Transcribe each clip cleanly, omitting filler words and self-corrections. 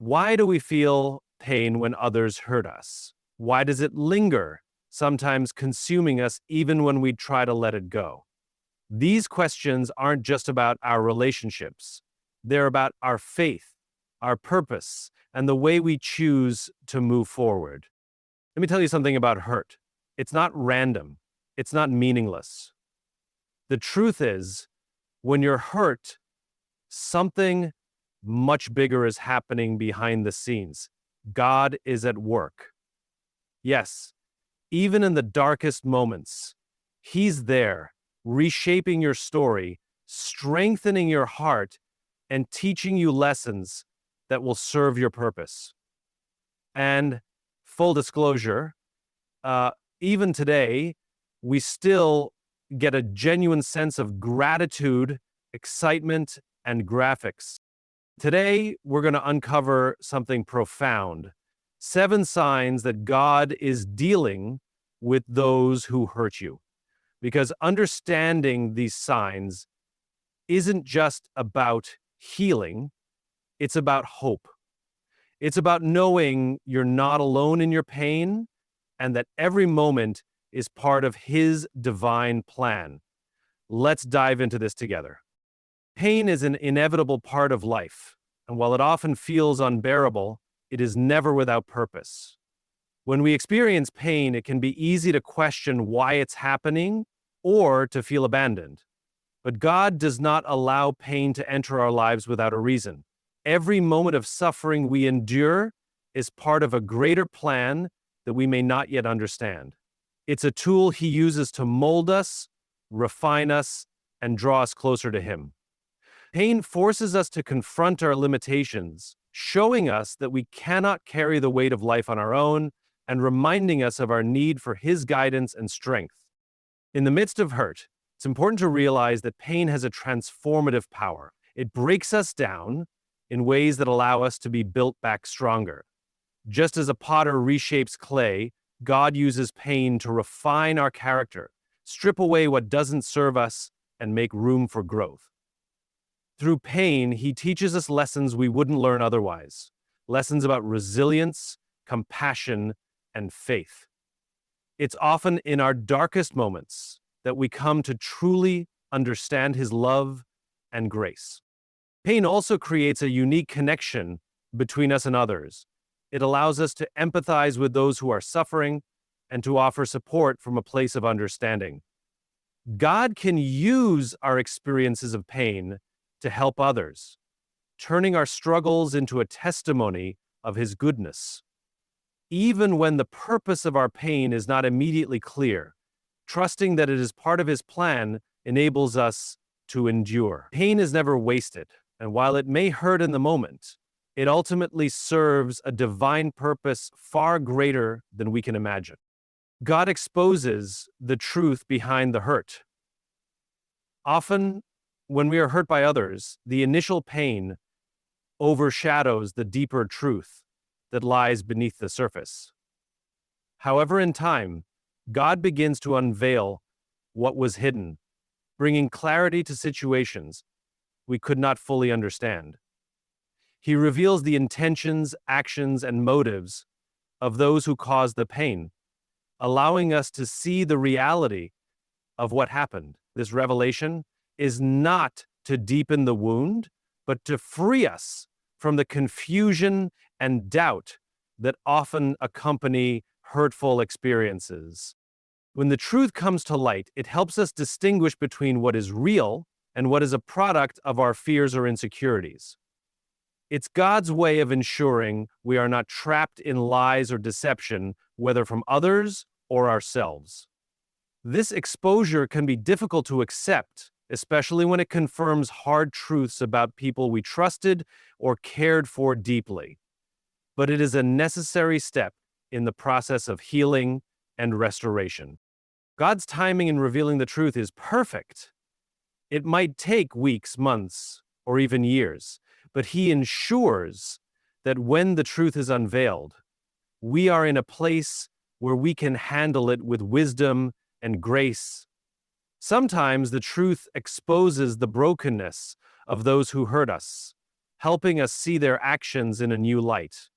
Why do we feel pain when others hurt us? Why does it linger, sometimes consuming us even when we try to let it go? These questions aren't just about our relationships. They're about our faith, our purpose, and the way we choose to move forward. Let me tell you something about hurt. It's not random. It's not meaningless. The truth is, when you're hurt, something much bigger is happening behind the scenes. God is at work. Yes, even in the darkest moments, He's there, reshaping your story, strengthening your heart, and teaching you lessons that will serve your purpose. And full disclosure, uh, even today, we still get a genuine sense of gratitude, excitement, and graphics. Today, we're going to uncover something profound. 7 signs that God is dealing with those who hurt you. Because understanding these signs isn't just about healing, it's about hope. It's about knowing you're not alone in your pain and that every moment is part of His divine plan. Let's dive into this together. Pain is an inevitable part of life, and while it often feels unbearable, it is never without purpose. When we experience pain, it can be easy to question why it's happening or to feel abandoned. But God does not allow pain to enter our lives without a reason. Every moment of suffering we endure is part of a greater plan that we may not yet understand. It's a tool He uses to mold us, refine us, and draw us closer to Him. Pain forces us to confront our limitations, showing us that we cannot carry the weight of life on our own and reminding us of our need for His guidance and strength. In the midst of hurt, it's important to realize that pain has a transformative power. It breaks us down in ways that allow us to be built back stronger. Just as a potter reshapes clay, God uses pain to refine our character, strip away what doesn't serve us, and make room for growth. Through pain, He teaches us lessons we wouldn't learn otherwise. Lessons about resilience, compassion, and faith. It's often in our darkest moments that we come to truly understand His love and grace. Pain also creates a unique connection between us and others. It allows us to empathize with those who are suffering and to offer support from a place of understanding. God can use our experiences of pain to help others, turning our struggles into a testimony of His goodness. Even when the purpose of our pain is not immediately clear, trusting that it is part of His plan enables us to endure. Pain is never wasted, and while it may hurt in the moment, it ultimately serves a divine purpose far greater than we can imagine. God exposes the truth behind the hurt. Often, when we are hurt by others, the initial pain overshadows the deeper truth that lies beneath the surface. However, in time, God begins to unveil what was hidden, bringing clarity to situations we could not fully understand. He reveals the intentions, actions, and motives of those who caused the pain, allowing us to see the reality of what happened. This revelation is not to deepen the wound, but to free us from the confusion and doubt that often accompany hurtful experiences. When the truth comes to light, it helps us distinguish between what is real and what is a product of our fears or insecurities. It's God's way of ensuring we are not trapped in lies or deception, whether from others or ourselves. This exposure can be difficult to accept, especially when it confirms hard truths about people we trusted or cared for deeply. But it is a necessary step in the process of healing and restoration. God's timing in revealing the truth is perfect. It might take weeks, months, or even years, but He ensures that when the truth is unveiled, we are in a place where we can handle it with wisdom and grace. Sometimes the truth exposes the brokenness of those who hurt us. helping us see their actions in a new light.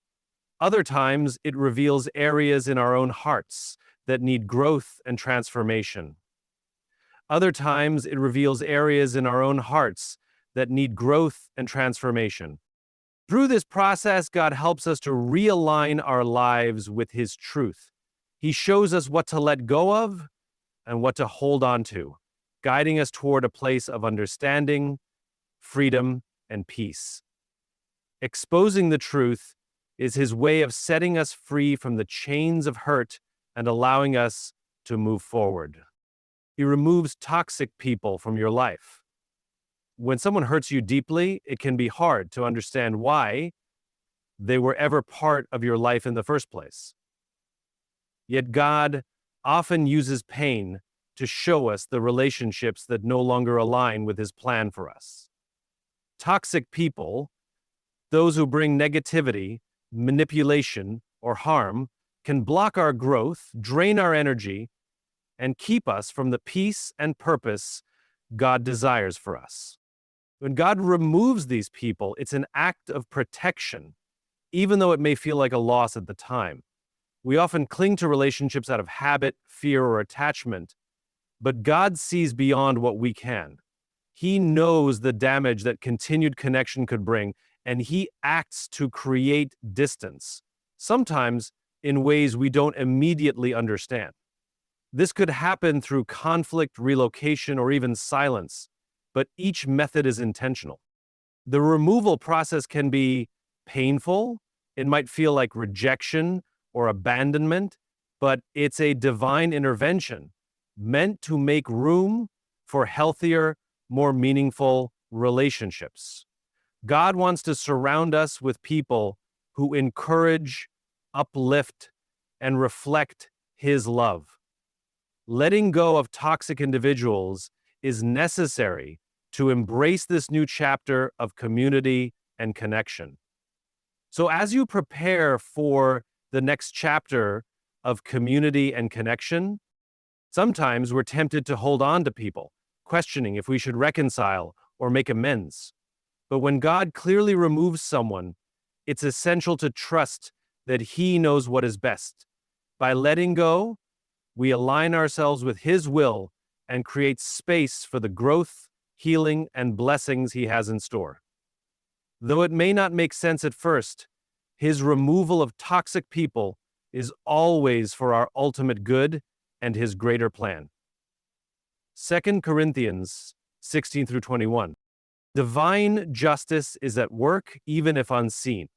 Other times, it reveals areas in our own hearts that need growth and transformation. Other times, it reveals areas in our own hearts that need growth and transformation. Through this process, God helps us to realign our lives with His truth. He shows us what to let go of and what to hold on to, guiding us toward a place of understanding, freedom, and peace. Exposing the truth is His way of setting us free from the chains of hurt and allowing us to move forward. He removes toxic people from your life. When someone hurts you deeply, it can be hard to understand why they were ever part of your life in the first place. Yet God often uses pain to show us the relationships that no longer align with His plan for us. Toxic people, those who bring negativity, manipulation, or harm, can block our growth, drain our energy, and keep us from the peace and purpose God desires for us. When God removes these people, it's an act of protection, even though it may feel like a loss at the time. We often cling to relationships out of habit, fear, or attachment, but God sees beyond what we can. He knows the damage that continued connection could bring, and He acts to create distance, sometimes in ways we don't immediately understand. This could happen through conflict, relocation, or even silence, but each method is intentional. The removal process can be painful. It might feel like rejection or abandonment, but it's a divine intervention meant to make room for healthier, more meaningful relationships. God wants to surround us with people who encourage, uplift, and reflect His love. Letting go of toxic individuals is necessary to embrace this new chapter of community and connection. So as you prepare for the next chapter of community and connection, sometimes we're tempted to hold on to people, questioning if we should reconcile or make amends. But when God clearly removes someone, it's essential to trust that He knows what is best. By letting go, we align ourselves with His will and create space for the growth, healing, and blessings He has in store. Though it may not make sense at first, His removal of toxic people is always for our ultimate good and His greater plan. 2 Corinthians 16 through 21. Divine justice is at work even if unseen.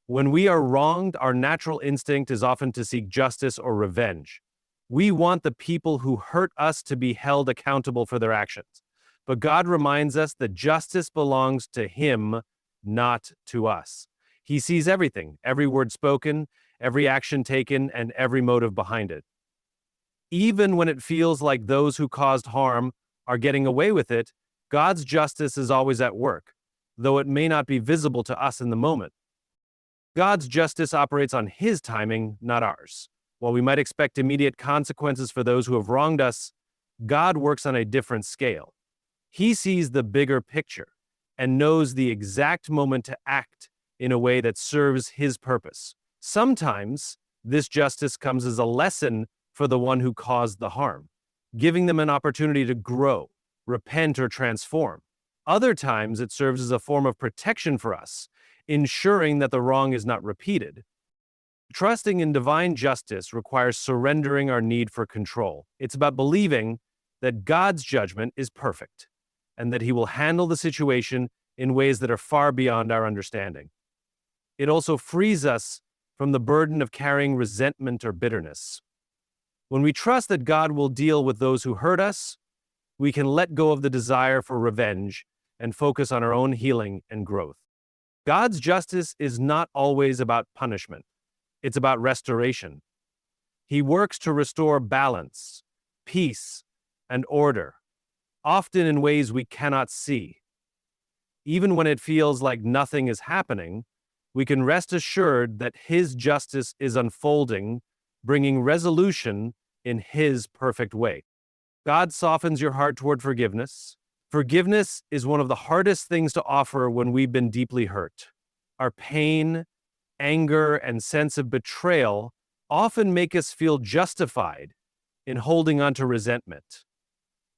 When we are wronged, our natural instinct is often to seek justice or revenge. We want the people who hurt us to be held accountable for their actions. But God reminds us that justice belongs to Him, not to us. He sees everything, every word spoken, every action taken, and every motive behind it. Even when it feels like those who caused harm are getting away with it, God's justice is always at work, though it may not be visible to us in the moment. God's justice operates on His timing, not ours. While we might expect immediate consequences for those who have wronged us, God works on a different scale. He sees the bigger picture and knows the exact moment to act in a way that serves His purpose. Sometimes, this justice comes as a lesson for the one who caused the harm, giving them an opportunity to grow, repent, or transform. Other times, it serves as a form of protection for us, ensuring that the wrong is not repeated. Trusting in divine justice requires surrendering our need for control. It's about believing that God's judgment is perfect and that He will handle the situation in ways that are far beyond our understanding. It also frees us from the burden of carrying resentment or bitterness. When we trust that God will deal with those who hurt us, we can let go of the desire for revenge and focus on our own healing and growth. God's justice is not always about punishment. It's about restoration. He works to restore balance, peace, and order, often in ways we cannot see. Even when it feels like nothing is happening, we can rest assured that His justice is unfolding, bringing resolution in His perfect way. God softens your heart toward forgiveness, Forgiveness is one of the hardest things to offer when we've been deeply hurt. Our pain, anger, and sense of betrayal often make us feel justified in holding on to resentment.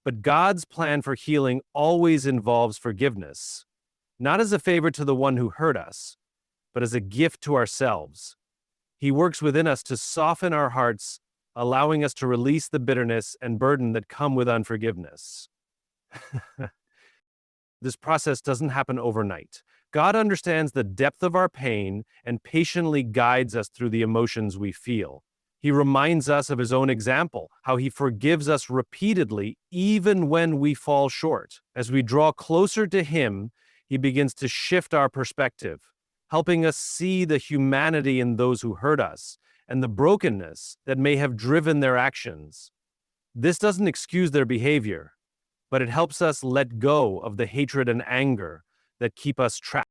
But God's plan for healing always involves forgiveness, not as a favor to the one who hurt us, but as a gift to ourselves. He works within us to soften our hearts, allowing us to release the bitterness and burden that come with unforgiveness. This process doesn't happen overnight. God understands the depth of our pain and patiently guides us through the emotions we feel. He reminds us of his own example, how he forgives us repeatedly, even when we fall short. As we draw closer to him, he begins to shift our perspective, helping us see the humanity in those who hurt us and the brokenness that may have driven their actions. This doesn't excuse their behavior, but it helps us let go of the hatred and anger that keep us trapped.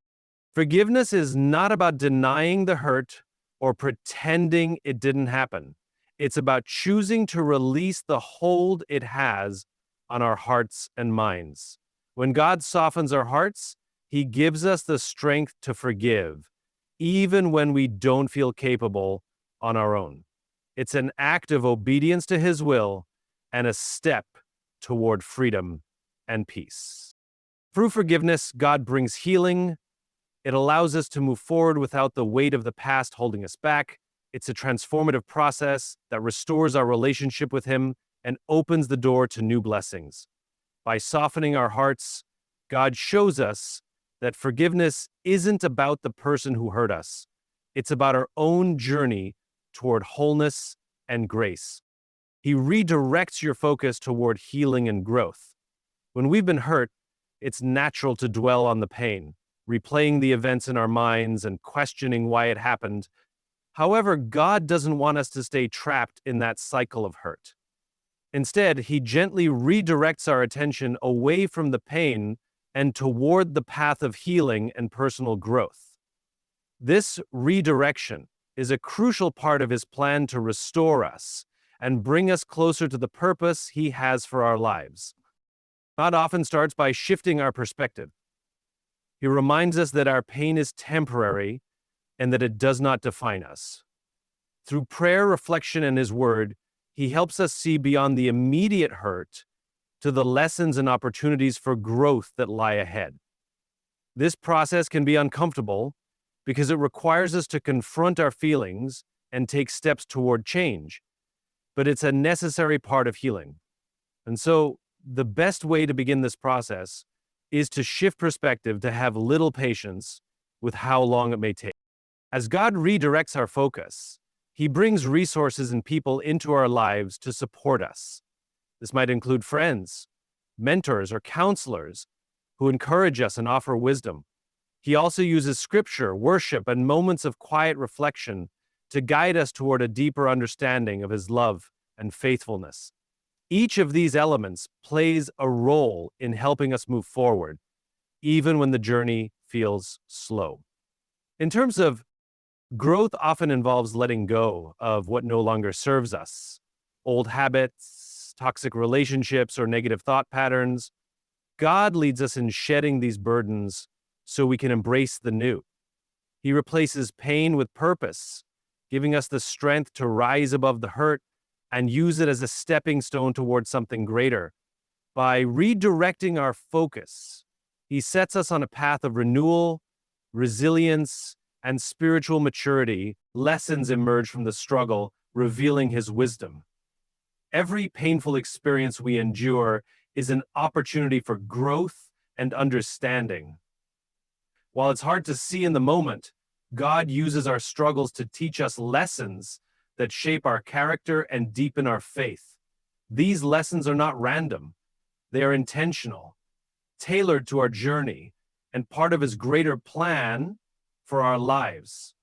Forgiveness is not about denying the hurt or pretending it didn't happen. It's about choosing to release the hold it has on our hearts and minds. When God softens our hearts, he gives us the strength to forgive, even when we don't feel capable on our own. It's an act of obedience to his will and a step toward freedom and peace. Through forgiveness, God brings healing. It allows us to move forward without the weight of the past holding us back. It's a transformative process that restores our relationship with him and opens the door to new blessings. By softening our hearts, God shows us that forgiveness isn't about the person who hurt us. It's about our own journey toward wholeness and grace. He redirects your focus toward healing and growth. When we've been hurt, it's natural to dwell on the pain, replaying the events in our minds and questioning why it happened. However, God doesn't want us to stay trapped in that cycle of hurt. Instead, he gently redirects our attention away from the pain and toward the path of healing and personal growth. This redirection is a crucial part of his plan to restore us and bring us closer to the purpose he has for our lives. God often starts by shifting our perspective. He reminds us that our pain is temporary and that it does not define us. Through prayer, reflection, and his word, he helps us see beyond the immediate hurt to the lessons and opportunities for growth that lie ahead. This process can be uncomfortable because it requires us to confront our feelings and take steps toward change, but it's a necessary part of healing. And so, the best way to begin this process is to shift perspective, to have little patience with how long it may take. As God redirects our focus, he brings resources and people into our lives to support us. This might include friends, mentors, or counselors who encourage us and offer wisdom. He also uses scripture, worship, and moments of quiet reflection to guide us toward a deeper understanding of his love and faithfulness. Each of these elements plays a role in helping us move forward, even when the journey feels slow. In terms of growth, often involves letting go of what no longer serves us. Old habits, toxic relationships, or negative thought patterns. God leads us in shedding these burdens so we can embrace the new. He replaces pain with purpose, giving us the strength to rise above the hurt and use it as a stepping stone towards something greater. By redirecting our focus, he sets us on a path of renewal, resilience, and spiritual maturity. Lessons emerge from the struggle, revealing his wisdom. Every painful experience we endure is an opportunity for growth and understanding. While it's hard to see in the moment, God uses our struggles to teach us lessons that shape our character and deepen our faith. These lessons are not random. They are intentional, tailored to our journey, and part of his greater plan for our lives.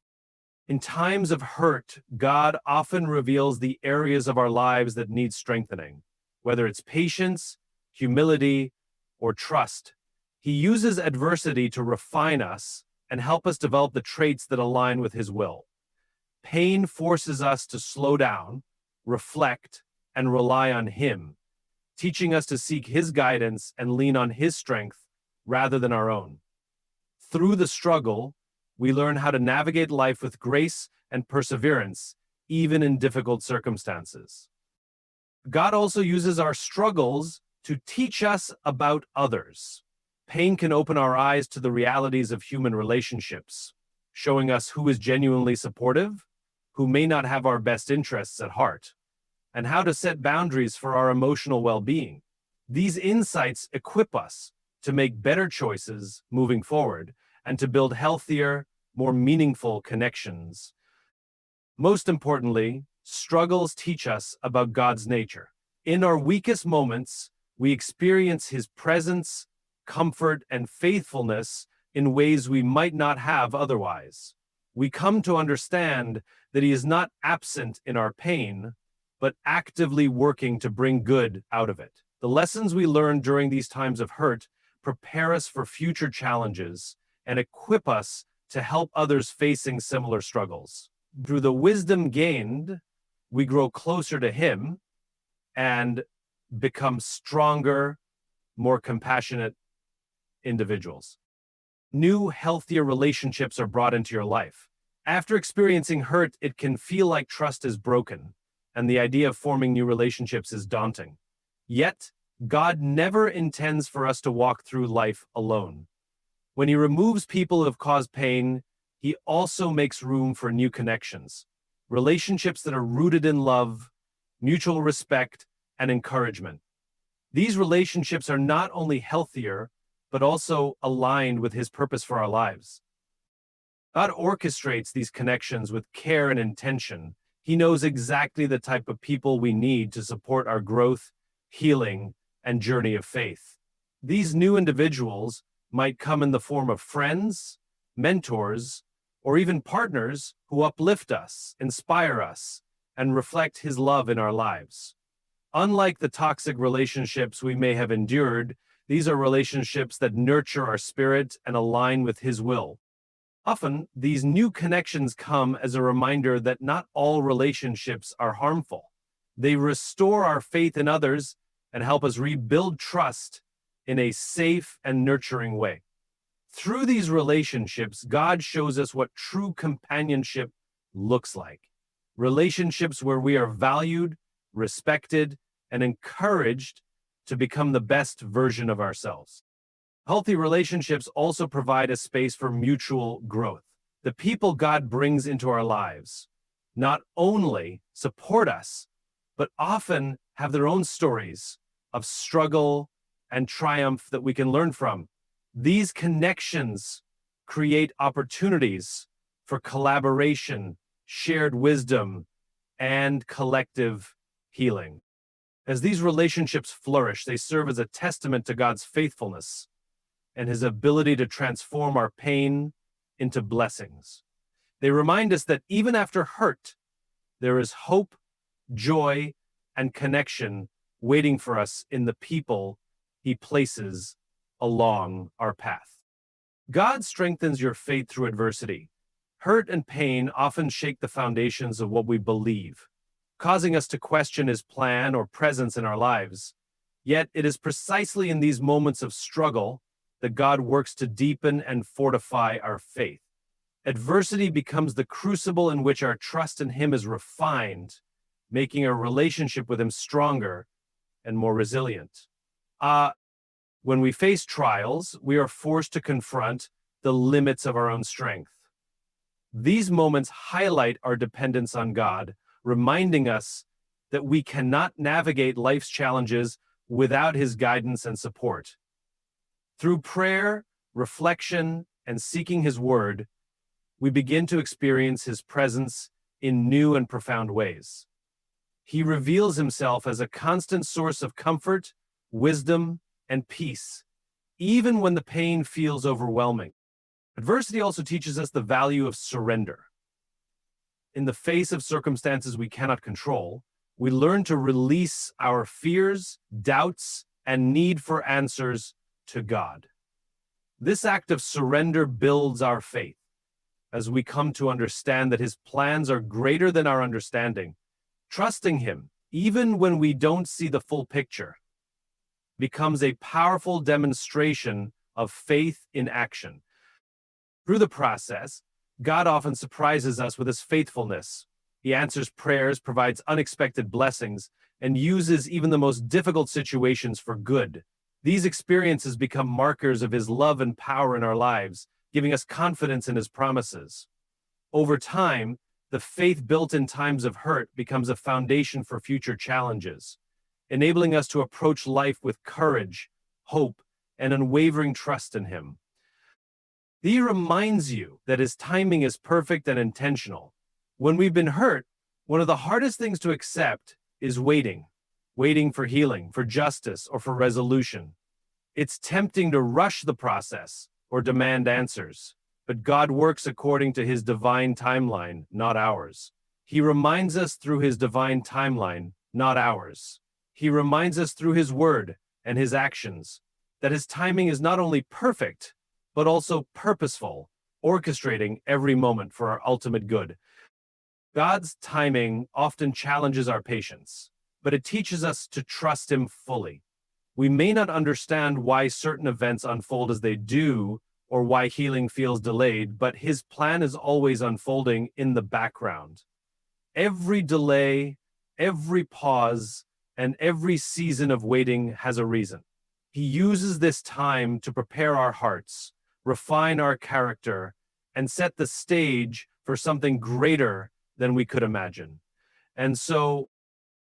In times of hurt, God often reveals the areas of our lives that need strengthening, whether it's patience, humility, or trust. He uses adversity to refine us and help us develop the traits that align with his will. Pain forces us to slow down, reflect, and rely on him, teaching us to seek His guidance and lean on His strength rather than our own. Through the struggle, we learn how to navigate life with grace and perseverance, even in difficult circumstances. God also uses our struggles to teach us about others. Pain can open our eyes to the realities of human relationships, showing us who is genuinely supportive, who may not have our best interests at heart, and how to set boundaries for our emotional well-being. These insights equip us to make better choices moving forward and to build healthier, more meaningful connections. Most importantly, struggles teach us about God's nature. In our weakest moments, we experience His presence, comfort, and faithfulness in ways we might not have otherwise. We come to understand that He is not absent in our pain, but actively working to bring good out of it. The lessons we learn during these times of hurt prepare us for future challenges and equip us to help others facing similar struggles. Through the wisdom gained, we grow closer to Him and become stronger, more compassionate individuals. New, healthier relationships are brought into your life. After experiencing hurt, it can feel like trust is broken, and the idea of forming new relationships is daunting. Yet, God never intends for us to walk through life alone. When He removes people who have caused pain, He also makes room for new connections, relationships that are rooted in love, mutual respect, and encouragement. These relationships are not only healthier, but also aligned with His purpose for our lives. God orchestrates these connections with care and intention. He knows exactly the type of people we need to support our growth, healing, and journey of faith. These new individuals might come in the form of friends, mentors, or even partners who uplift us, inspire us, and reflect His love in our lives. Unlike the toxic relationships we may have endured, these are relationships that nurture our spirit and align with His will. Often, these new connections come as a reminder that not all relationships are harmful. They restore our faith in others and help us rebuild trust in a safe and nurturing way. Through these relationships, God shows us what true companionship looks like. Relationships where we are valued, respected, and encouraged to become the best version of ourselves. Healthy relationships also provide a space for mutual growth. The people God brings into our lives not only support us, but often have their own stories of struggle and triumph that we can learn from. These connections create opportunities for collaboration, shared wisdom, and collective healing. As these relationships flourish, they serve as a testament to God's faithfulness and His ability to transform our pain into blessings. They remind us that even after hurt, there is hope, joy, and connection waiting for us in the people He places along our path. God strengthens your faith through adversity. Hurt and pain often shake the foundations of what we believe, causing us to question His plan or presence in our lives. Yet it is precisely in these moments of struggle that God works to deepen and fortify our faith. Adversity becomes the crucible in which our trust in Him is refined, making our relationship with Him stronger and more resilient. When we face trials, we are forced to confront the limits of our own strength. These moments highlight our dependence on God, reminding us that we cannot navigate life's challenges without His guidance and support. Through prayer, reflection, and seeking His word, we begin to experience His presence in new and profound ways. He reveals Himself as a constant source of comfort, wisdom, and peace, even when the pain feels overwhelming. Adversity also teaches us the value of surrender. In the face of circumstances we cannot control, we learn to release our fears, doubts, and need for answers to God. This act of surrender builds our faith as we come to understand that His plans are greater than our understanding. Trusting Him, even when we don't see the full picture, becomes a powerful demonstration of faith in action. Through the process, God often surprises us with his faithfulness. He answers prayers, provides unexpected blessings, and uses even the most difficult situations for good. These experiences become markers of his love and power in our lives, giving us confidence in his promises. Over time, the faith built in times of hurt becomes a foundation for future challenges, enabling us to approach life with courage, hope, and unwavering trust in him. He reminds you that his timing is perfect and intentional. When we've been hurt, one of the hardest things to accept is waiting for healing, for justice, or for resolution. It's tempting to rush the process or demand answers, but God works according to his divine timeline, not ours. He reminds us through his divine timeline, not ours. He reminds us through his word and his actions that his timing is not only perfect, but also purposeful, orchestrating every moment for our ultimate good. God's timing often challenges our patience, but it teaches us to trust him fully. We may not understand why certain events unfold as they do, or why healing feels delayed, but his plan is always unfolding in the background. Every delay, every pause, and every season of waiting has a reason. He uses this time to prepare our hearts, refine our character, and set the stage for something greater than we could imagine. And so,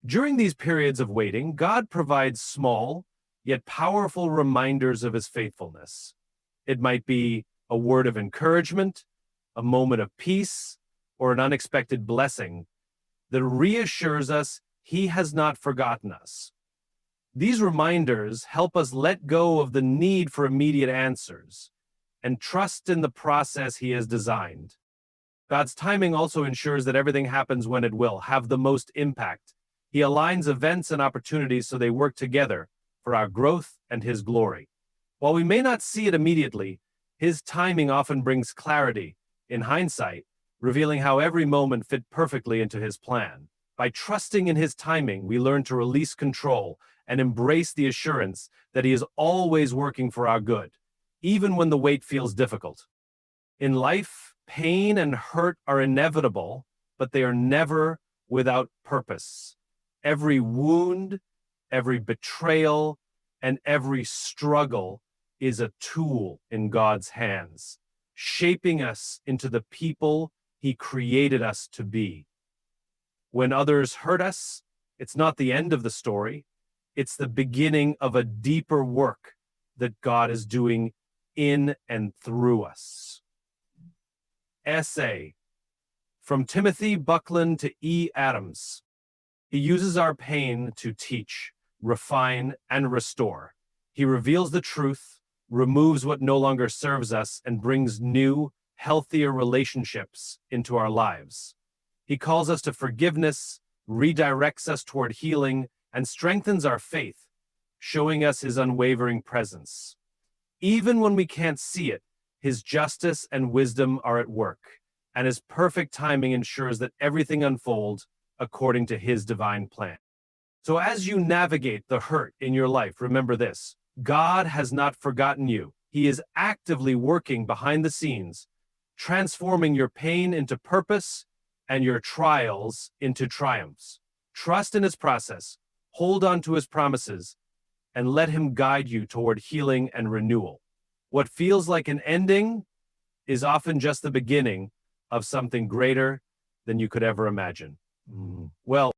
during these periods of waiting, God provides small, yet powerful reminders of his faithfulness. It might be a word of encouragement, a moment of peace, or an unexpected blessing that reassures us he has not forgotten us. These reminders help us let go of the need for immediate answers and trust in the process he has designed. God's timing also ensures that everything happens when it will have the most impact. He aligns events and opportunities so they work together for our growth and his glory. While we may not see it immediately, his timing often brings clarity, in hindsight, revealing how every moment fit perfectly into his plan. By trusting in his timing, we learn to release control and embrace the assurance that he is always working for our good, even when the wait feels difficult. In life, pain and hurt are inevitable, but they are never without purpose. Every wound, every betrayal, and every struggle is a tool in God's hands, shaping us into the people he created us to be. When others hurt us, it's not the end of the story. It's the beginning of a deeper work that God is doing in and through us. Essay from Timothy Buckland to E. Adams. He uses our pain to teach, refine, and restore. He reveals the truth, removes what no longer serves us, and brings new, healthier relationships into our lives. He calls us to forgiveness, redirects us toward healing, and strengthens our faith, showing us his unwavering presence. Even when we can't see it, his justice and wisdom are at work, and his perfect timing ensures that everything unfolds according to his divine plan. So as you navigate the hurt in your life, remember this: God has not forgotten you. He is actively working behind the scenes, transforming your pain into purpose and your trials into triumphs. Trust in his process, hold on to his promises, and let him guide you toward healing and renewal. What feels like an ending is often just the beginning of something greater than you could ever imagine. Well,